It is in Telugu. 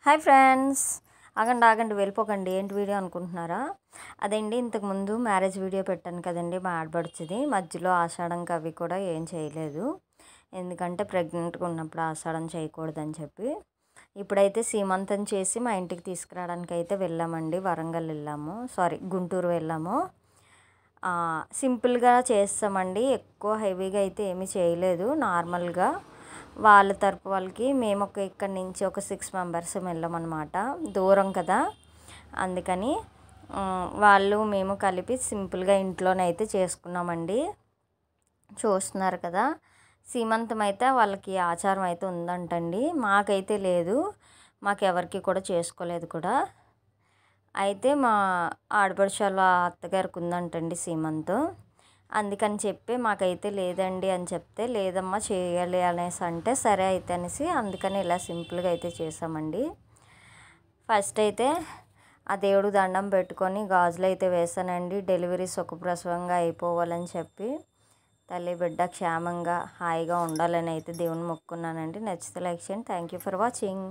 హాయ్ ఫ్రెండ్స్, ఆగండి ఆగండి వెళ్ళిపోకండి. ఏంటి వీడియో అనుకుంటున్నారా? అదండి, ఇంతకుముందు మ్యారేజ్ వీడియో పెట్టాను కదండి మా ఆడపడుచుది. మధ్యలో ఆషాఢంకి అవి కూడా ఏం చేయలేదు, ఎందుకంటే ప్రెగ్నెంట్గా ఉన్నప్పుడు ఆషాఢం చేయకూడదని చెప్పి. ఇప్పుడైతే సీమంతం చేసి మా ఇంటికి తీసుకురావడానికి అయితే వెళ్ళామండి. వరంగల్ వెళ్ళాము, గుంటూరు వెళ్ళాము. సింపుల్గా చేస్తామండి, ఎక్కువ హెవీగా అయితే ఏమీ చేయలేదు. నార్మల్గా వాళ్ళ తరపు వాళ్ళకి మేము ఇక్కడి నుంచి ఒక 6 మెంబర్స్ వెళ్ళామన్నమాట. దూరం కదా, అందుకని వాళ్ళు మేము కలిపి సింపుల్గా ఇంట్లోనైతే చేసుకున్నామండి. చూస్తున్నారు కదా, సీమంతం అయితే వాళ్ళకి ఆచారం అయితే ఉందంటండి, మాకైతే లేదు, మాకెవరికి కూడా చేసుకోలేదు కూడా. అయితే మా ఆడపడుచు వాళ్ళ అత్తగారికి ఉందంటండి సీమంతం, అందుకని చెప్పి మాకైతే లేదండి అని చెప్తే, లేదమ్మా చేయాలి అనేసి అంటే సరే అయితే అనేసి అందుకని ఇలా సింపుల్గా అయితే చేసామండి. ఫస్ట్ అయితే ఆ దేవుడికి దండం పెట్టుకొని గాజులు అయితే వేసానండి. డెలివరీ సుఖప్రసవంగా అయిపోవాలని చెప్పి, తల్లి బిడ్డ క్షేమంగా హాయిగా ఉండాలని అయితే దేవుని మొక్కున్నానండి. నచ్చితే లైక్ చేయండి. Thank you for watching.